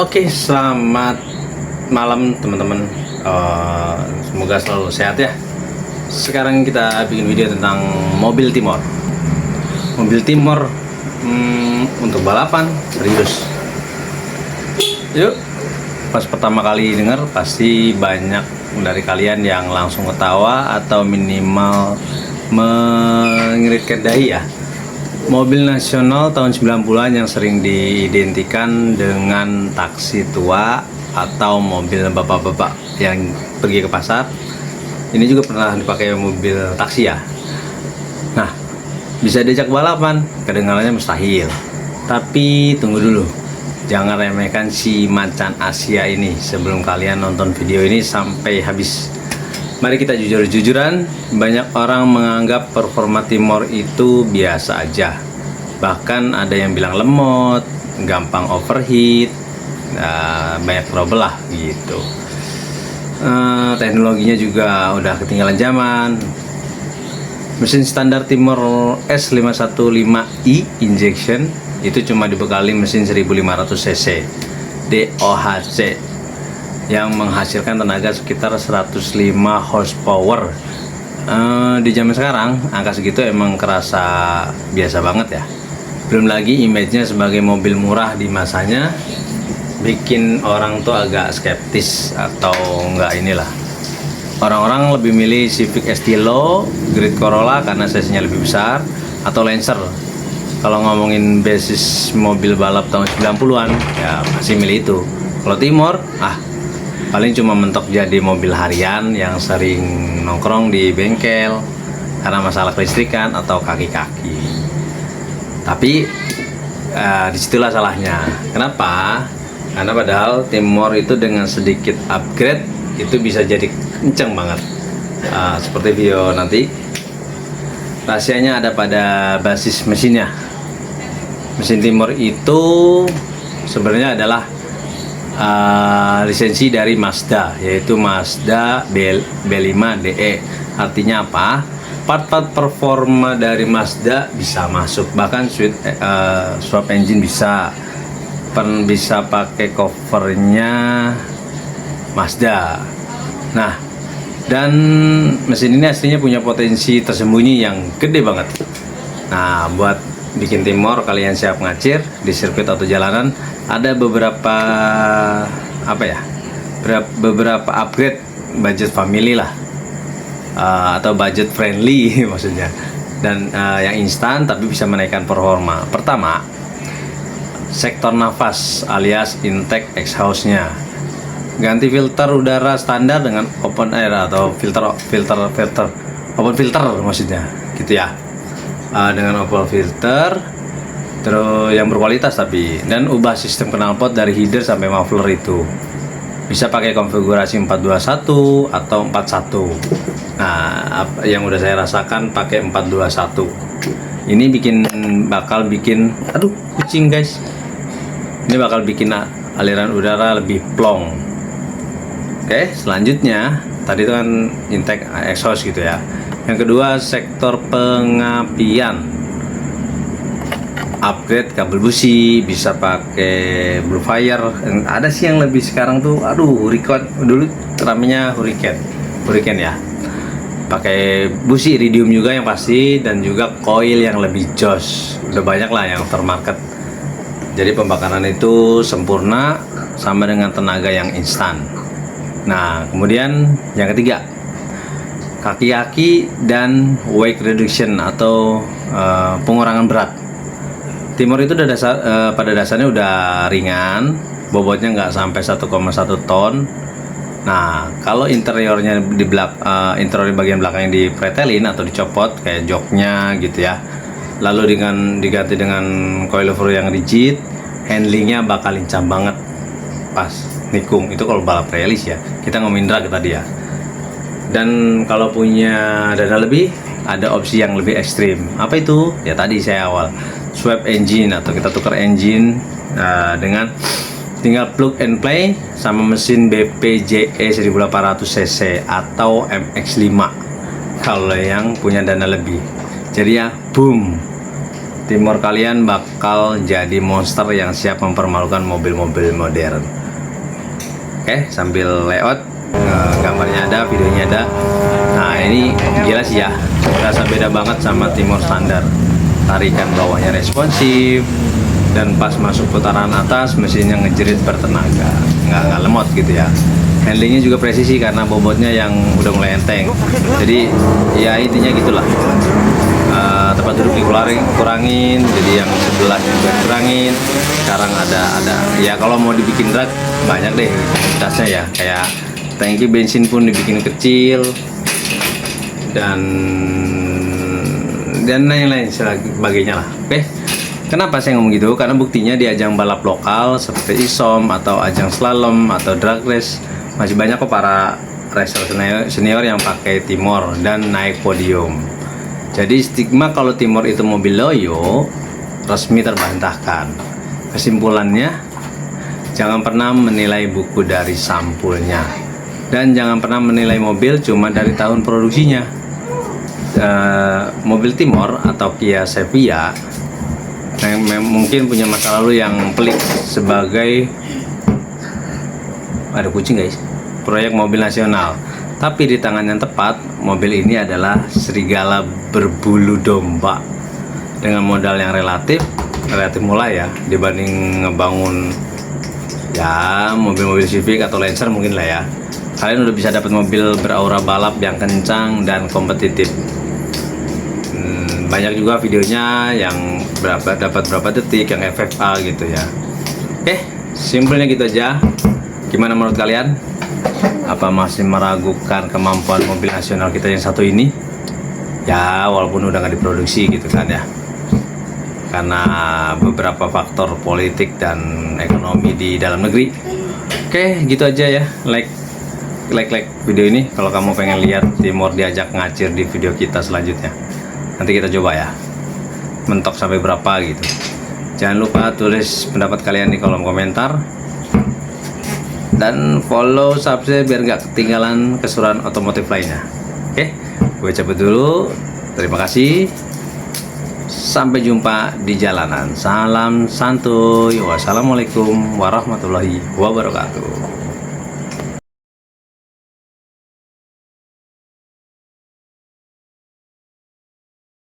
Oke, selamat malam teman-teman. Semoga selalu sehat ya. Sekarang kita bikin video tentang mobil Timor. Mobil Timor untuk balapan serius. Yuk, pas pertama kali denger pasti banyak dari kalian yang langsung ketawa atau minimal mengeritkan dahi ya. Mobil nasional tahun 90-an yang sering diidentikan dengan taksi tua atau mobil bapak-bapak yang pergi ke pasar. Ini juga pernah dipakai mobil taksi ya. Nah, bisa diajak balapan, kedengarannya mustahil. Tapi tunggu dulu, jangan remehkan si macan Asia ini sebelum kalian nonton video ini sampai habis. Mari kita jujur-jujuran, banyak orang menganggap performa Timor itu biasa aja. Bahkan ada yang bilang lemot, gampang overheat, banyak trouble lah gitu. Teknologinya juga udah ketinggalan zaman. Mesin standar Timor S515i injection itu cuma dibekali mesin 1500 cc DOHC yang menghasilkan tenaga sekitar 105 horsepower. Di zaman sekarang angka segitu emang kerasa biasa banget ya. Belum lagi image-nya sebagai mobil murah di masanya bikin orang tuh agak skeptis atau enggak inilah. Orang-orang lebih milih Civic Estilo, Great Corolla karena size-nya lebih besar, atau Lancer. Kalau ngomongin basis mobil balap tahun 90-an ya masih milih itu. Kalau Timor paling cuma mentok jadi mobil harian yang sering nongkrong di bengkel karena masalah kelistrikan atau kaki-kaki. Tapi disitulah salahnya. Kenapa? Karena padahal Timor itu dengan sedikit upgrade itu bisa jadi kenceng banget. Seperti video nanti. Rahasianya ada pada basis mesinnya. Mesin Timor itu sebenarnya adalah lisensi dari Mazda, yaitu Mazda B5DE. Artinya apa? Part-part performa dari Mazda bisa masuk, bahkan swap engine bisa pakai covernya Mazda. Nah, dan mesin ini aslinya punya potensi tersembunyi yang gede banget. Nah, buat bikin Timor kalian siap ngacir di sirkuit atau jalanan, ada beberapa beberapa upgrade budget family lah, atau budget friendly maksudnya, dan yang instan tapi bisa menaikkan performa. Pertama, sektor nafas alias intake exhaust-nya. Ganti filter udara standar dengan open air atau filter open filter maksudnya gitu ya. Dengan open filter terus yang berkualitas tapi, dan ubah sistem knalpot dari header sampai muffler itu. Bisa pakai konfigurasi 421 atau 41. Nah, yang udah saya rasakan pakai 421. Ini bakal bikin kucing guys. Ini bakal bikin aliran udara lebih plong. Oke, selanjutnya tadi itu kan intake exhaust gitu ya. Yang kedua, sektor pengapian. Upgrade kabel busi, bisa pakai Blue Fire. Ada sih yang lebih sekarang tuh, Hurricane. Dulu ramenya Hurricane ya. Pakai busi iridium juga yang pasti, dan juga coil yang lebih jos. Udah banyak lah yang termarket. Jadi pembakaran itu sempurna sama dengan tenaga yang instan. Nah, kemudian yang ketiga, kaki-kaki dan weight reduction atau pengurangan berat. Timor itu pada dasarnya udah ringan, bobotnya nggak sampai 1,1 ton. Nah, kalau interiornya interior bagian belakang yang dipretelin atau dicopot kayak joknya gitu ya, lalu diganti dengan coilover yang rigid, handlingnya bakal lincah banget pas nikung. Itu kalau balap realis ya, kita ngomongin drag tadi ya. Dan kalau punya dana lebih, ada opsi yang lebih ekstrim. Apa itu? Ya tadi saya awal swap engine, atau kita tukar engine dengan tinggal plug and play sama mesin BPJE 1800 cc atau MX5 kalau yang punya dana lebih. Jadi ya boom, Timor kalian bakal jadi monster yang siap mempermalukan mobil-mobil modern. Oke, sambil layout, gambarnya ada, videonya ada. Nah ini gila sih ya, rasa beda banget sama Timor standar. Tarikan bawahnya responsif, dan pas masuk putaran atas mesinnya ngejerit bertenaga, nggak lemot gitu ya. Handlingnya juga presisi karena bobotnya yang udah mulai enteng. Jadi ya intinya gitulah. Tempat duduk dikurangin, jadi yang sebelah juga dikurangin. Sekarang ada ya kalau mau dibikin drag banyak deh tasnya ya, kayak tangki bensin pun dibikin kecil dan lain-lain sebagainya lah. Oke, kenapa saya ngomong gitu? Karena buktinya di ajang balap lokal seperti ISOM atau ajang slalom atau drag race masih banyak kok para racer senior yang pakai Timor dan naik podium. Jadi stigma kalau Timor itu mobil loyo resmi terbantahkan. Kesimpulannya, jangan pernah menilai buku dari sampulnya, dan jangan pernah menilai mobil cuma dari tahun produksinya. Mobil Timor atau Kia Sepia mungkin punya masa lalu yang pelik sebagai ada kucing guys, proyek mobil nasional. Tapi di tangan yang tepat, mobil ini adalah serigala berbulu domba dengan modal yang relatif mulai ya, dibanding ngebangun ya mobil-mobil Civic atau Lancer mungkin lah ya. Kalian udah bisa dapat mobil beraura balap yang kencang dan kompetitif. Banyak juga videonya yang dapat berapa detik, yang FFA gitu ya. Oke, simpelnya gitu aja. Gimana menurut kalian? Apa masih meragukan kemampuan mobil nasional kita yang satu ini? Ya, walaupun udah nggak diproduksi gitu kan ya, karena beberapa faktor politik dan ekonomi di dalam negeri. Oke, gitu aja ya. Like video ini kalau kamu pengen lihat Timor diajak ngacir di video kita selanjutnya. Nanti kita coba ya, mentok sampai berapa gitu. Jangan lupa tulis pendapat kalian di kolom komentar, dan follow, subscribe biar nggak ketinggalan keseruan otomotif lainnya. Oke, gue cabut dulu. Terima kasih. Sampai jumpa di jalanan. Salam santuy. Wassalamualaikum warahmatullahi wabarakatuh.